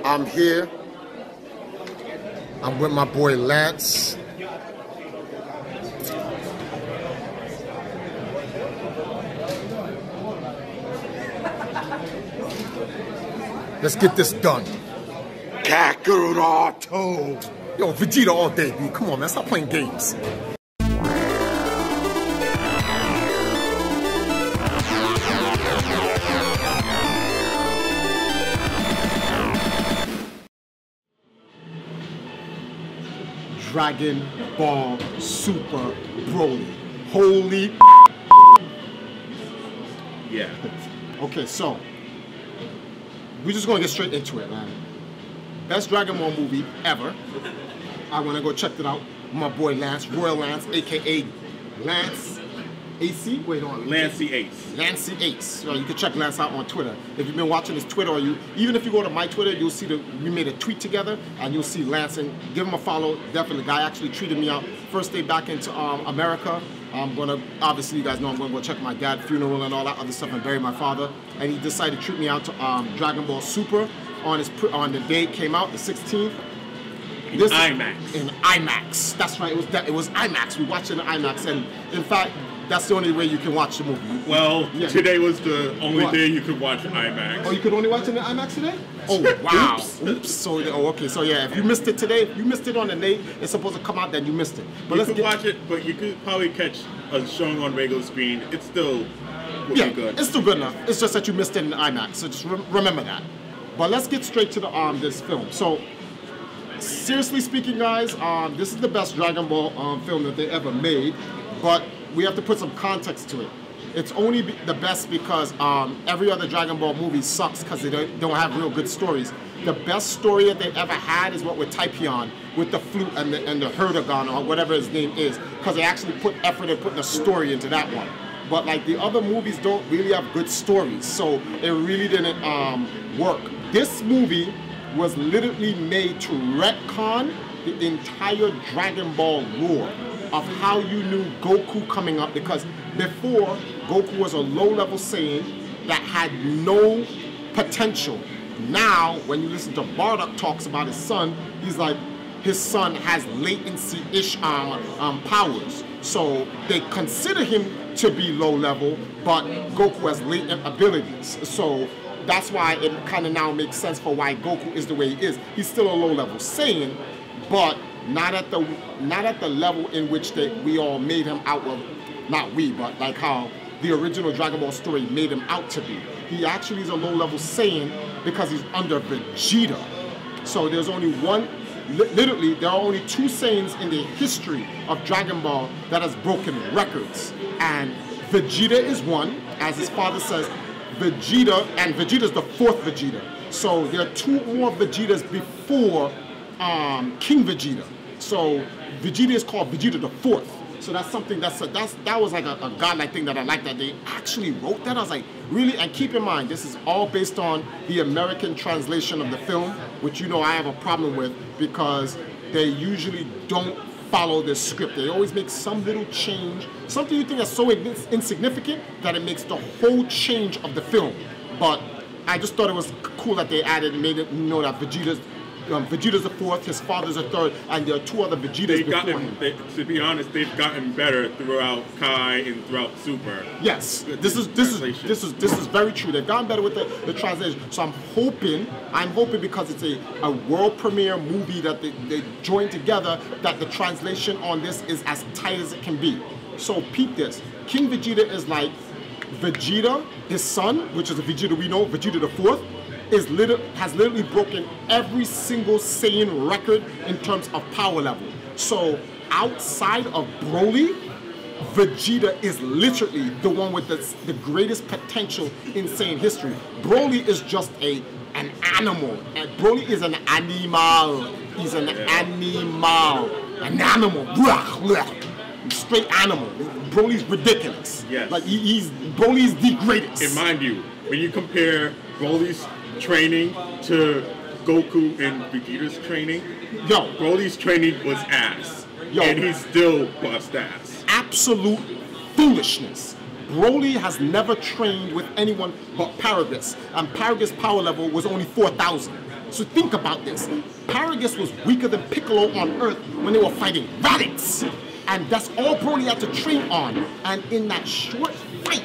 I'm here. I'm with my boy Lance. Let's get this done. Kakaroto. Yo, Vegeta all day, dude. Come on, man. Stop playing games. Dragon Ball Super Broly. Holy yeah. Okay, so we're just gonna get straight into it, man. Best Dragon Ball movie ever. I wanna go check it out. My boy Lance, Royal Lance, aka Lance AC. Wait on. Lancey Ace. Lancey Ace. So you can check Lance out on Twitter. If you've been watching his Twitter, or even if you go to my Twitter, you'll see we made a tweet together, and you'll see Lance. And give him a follow. Definitely, the guy actually treated me out. First day back into America. I'm gonna, obviously, you guys know I'm gonna go check my dad's funeral and all that other stuff and bury my father. And he decided to treat me out to Dragon Ball Super on the day it came out, the 16th. In IMAX. In IMAX. That's right. It was IMAX. We watched it in IMAX, and in fact, that's the only way you can watch the movie. Well, yeah. Today was the only day you could watch IMAX. Oh, you could only watch it in IMAX today? Oh, wow. Oops. So, okay. So, yeah, if you missed it today, if you missed it on the day it's supposed to come out, then you missed it. But you could watch it, but you could probably catch a showing on regular screen. It's still be good. It's still good enough. It's just that you missed it in IMAX. So just remember that. But let's get straight to the this film. So, seriously speaking, guys, this is the best Dragon Ball film that they ever made. But we have to put some context to it. It's only the best because every other Dragon Ball movie sucks because they don't have real good stories. The best story that they ever had is what with Tapion, with the flute and the Herdagon or whatever his name is, because they actually put effort in putting a story into that one. But like the other movies don't really have good stories, so it really didn't work. This movie was literally made to retcon the entire Dragon Ball lore of how you knew Goku coming up, because before, Goku was a low-level Saiyan that had no potential. Now, when you listen to Bardock talks about his son, he's like, his son has latency-ish powers. So they consider him to be low-level, but Goku has latent abilities. So that's why it kind of now makes sense for why Goku is the way he is. He's still a low-level Saiyan, but not at the level in which we all made him out of, not we, but like how the original Dragon Ball story made him out to be. He actually is a low-level Saiyan because he's under Vegeta. So there's only one, literally, there are only two Saiyans in the history of Dragon Ball that has broken records. And Vegeta is one, as his father says, Vegeta's the fourth Vegeta. So there are two more Vegetas before King Vegeta. So Vegeta is called Vegeta the Fourth. So that's something that was like a godlike thing that I like that they actually wrote that. I was like, really? And keep in mind, this is all based on the American translation of the film, which you know I have a problem with because they usually don't follow the script. They always make some little change, something you think is so insignificant that it makes the whole change of the film. But I just thought it was cool that they added and made it know that Vegeta's the fourth, his father's a third, and there are two other Vegetas before him. To be honest, they've gotten better throughout Kai and throughout Super. Yes, this is very true. They've gotten better with the translation. So I'm hoping because it's a world premiere movie that they joined together, that the translation on this is as tight as it can be. So peep this. King Vegeta is like Vegeta, his son, which is a Vegeta we know, Vegeta the Fourth, has literally broken every single Saiyan record in terms of power level. So outside of Broly, Vegeta is literally the one with the greatest potential in Saiyan history. Broly is just an animal. And Broly is an animal. He's an animal. An animal. Straight animal. Broly's ridiculous. Yes. Like Broly's the greatest. And mind you, when you compare Broly's training to Goku and Vegeta's training, Broly's training was ass. And he still bust ass. Absolute foolishness. Broly has never trained with anyone but Paragus, and Paragus' power level was only 4,000. So think about this. Paragus was weaker than Piccolo on Earth when they were fighting Raditz. And that's all Broly had to train on. And in that short fight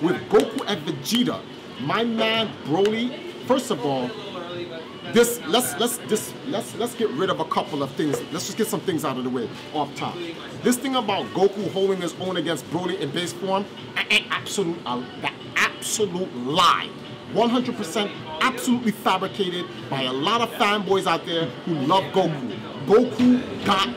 with Goku and Vegeta, my man Broly, first of all, let's get rid of a couple of things. Let's just get some things out of the way off top. This thing about Goku holding his own against Broly in base form, the absolute lie. 100% absolutely fabricated by a lot of fanboys out there who love Goku. Goku got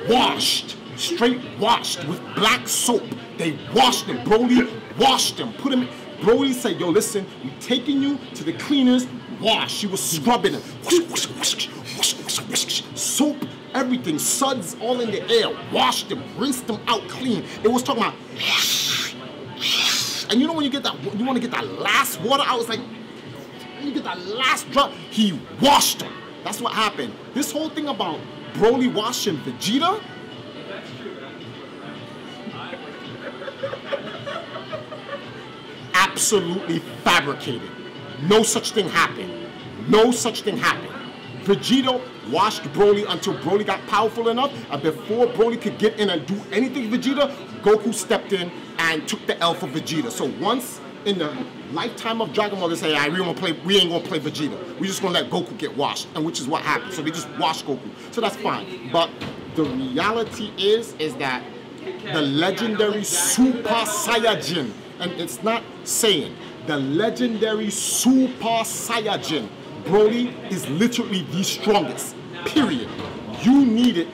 washed, straight washed with black soap. They washed him. Broly washed him. Put him. Broly said, "Yo, listen, we're taking you to the cleaners." Wash. She was scrubbing him. Soap, everything, suds all in the air. Washed him, rinsed him out clean. It was talking about. And you know when you get that, you want to get that last water out. It's like you get that last drop. He washed him. That's what happened. This whole thing about Broly washing Vegeta. Absolutely fabricated. No such thing happened. No such thing happened. Vegeta washed Broly until Broly got powerful enough, and before Broly could get in and do anything to Vegeta, Goku stepped in and took the L for Vegeta. So once in the lifetime of Dragon Ball, they say, we ain't gonna play Vegeta. We're just gonna let Goku get washed, and which is what happened. So they just washed Goku. So that's fine. But the reality is that the legendary Super Saiyajin, and it's not saying, the legendary Super Saiyajin, Broly is literally the strongest, period. You need it.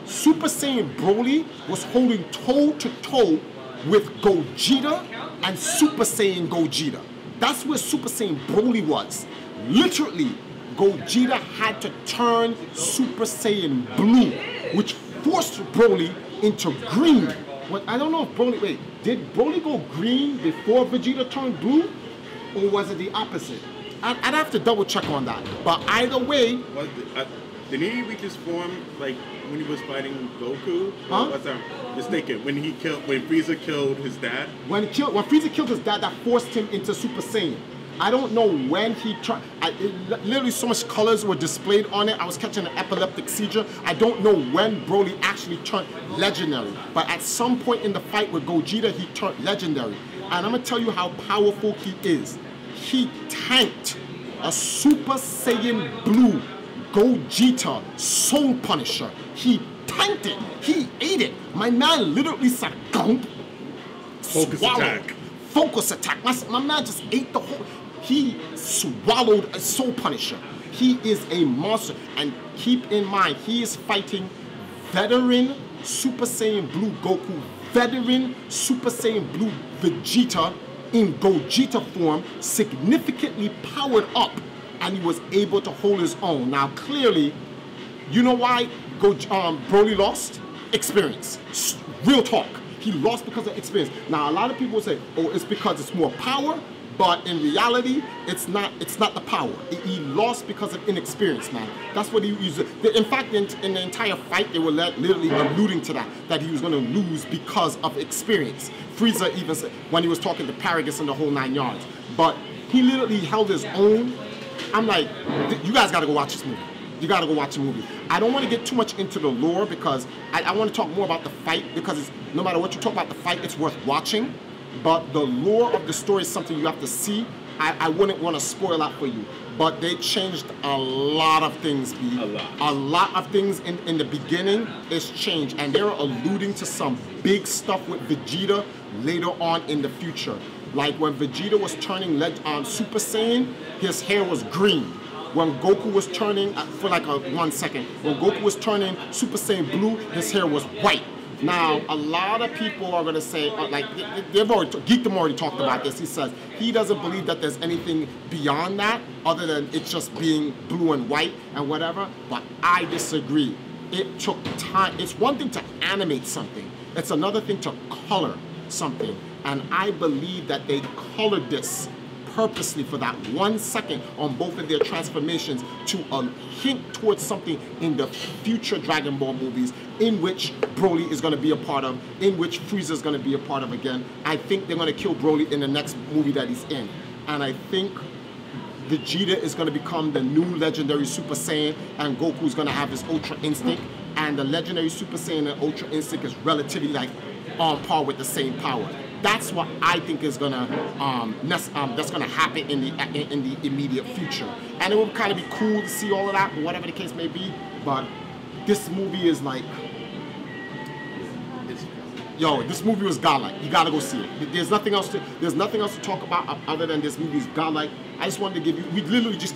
Super Saiyan Broly was holding toe-to-toe with Gogeta and Super Saiyan Gogeta. That's where Super Saiyan Broly was. Literally, Gogeta had to turn Super Saiyan Blue, which forced Broly into green. Well, I don't know if Broly, wait, did Broly go green before Vegeta turned blue? Or was it the opposite? I'd have to double check on that. But either way... Did he reach his form, like, when he was fighting Goku? Huh? Was I mistaken? When Frieza killed his dad? When Frieza killed his dad, that forced him into Super Saiyan. I don't know when he tried. Literally so much colors were displayed on it. I was catching an epileptic seizure. I don't know when Broly actually turned legendary. But at some point in the fight with Gogeta, he turned legendary. And I'm going to tell you how powerful he is. He tanked a Super Saiyan Blue Gogeta Soul Punisher. He tanked it. He ate it. My man literally said, gump. Focus attack. Focus attack. My man just ate the whole... He swallowed a Soul Punisher. He is a monster. And keep in mind, he is fighting veteran Super Saiyan Blue Goku, veteran Super Saiyan Blue Vegeta in Gogeta form, significantly powered up, and he was able to hold his own. Now, clearly, you know why Broly lost? Experience. Real talk. He lost because of experience. Now, a lot of people say, oh, it's because it's more power. But in reality, it's not the power. He lost because of inexperience, man. That's what he used. In fact, in the entire fight, they were literally alluding to that he was going to lose because of experience. Frieza even said, when he was talking to Paragus and the whole 9 yards. But he literally held his own. I'm like, you guys got to go watch this movie. You got to go watch the movie. I don't want to get too much into the lore because I want to talk more about the fight, because no matter what you talk about the fight, it's worth watching. But the lore of the story is something you have to see. I wouldn't want to spoil that for you. But they changed a lot of things, B. A lot of things in the beginning is changed. And they're alluding to some big stuff with Vegeta later on in the future. Like when Vegeta was turning Super Saiyan, his hair was green. When Goku was turning, for like 1 second, when Goku was turning Super Saiyan Blue, his hair was white. Now, a lot of people are going to say, like, Geekdom already talked about this. He says he doesn't believe that there's anything beyond that other than it's just being blue and white and whatever. But I disagree. It took time. It's one thing to animate something. It's another thing to color something. And I believe that they colored this purposely for that 1 second on both of their transformations to hint towards something in the future Dragon Ball movies in which Broly is going to be a part of, in which Frieza is going to be a part of again. I think they're going to kill Broly in the next movie that he's in. And I think Vegeta is going to become the new legendary Super Saiyan, and Goku is going to have his Ultra Instinct, and the legendary Super Saiyan and Ultra Instinct is relatively like on par with the same power. That's what I think is gonna that's gonna happen in the immediate future, and it will kind of be cool to see all of that, whatever the case may be. But this movie is like, yo, this movie was godlike. You gotta go see it. There's nothing else to talk about other than this movie is godlike. I just wanted to give you. We literally just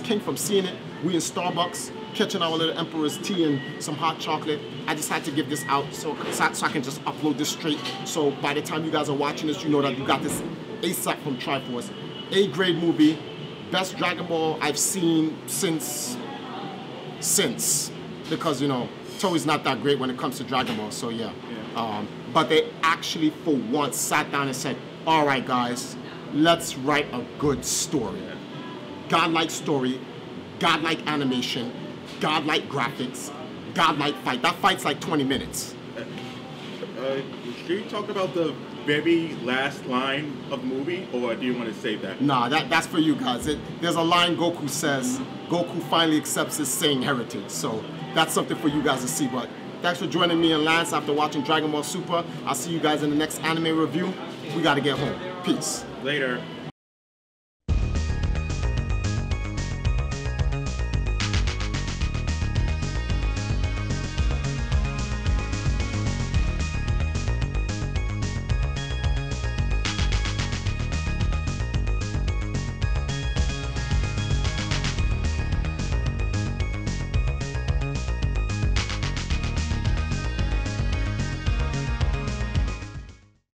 came from seeing it. We in Starbucks catching our little Emperor's tea and some hot chocolate. I just had to give this out so I can just upload this straight. So by the time you guys are watching this, you know that you got this ASAP from Triforce. A-grade movie, best Dragon Ball I've seen since, because you know Toei's not that great when it comes to Dragon Ball. So yeah. But they actually for once sat down and said, all right guys, let's write a good story. Godlike story, godlike animation, godlike graphics, godlike fight. That fight's like 20 minutes. Should you talk about the very last line of the movie, or do you want to save that? Nah, that's for you guys. There's a line Goku says, Goku finally accepts his Saiyan heritage. So that's something for you guys to see. But thanks for joining me and Lance after watching Dragon Ball Super. I'll see you guys in the next anime review. We gotta get home. Peace. Later.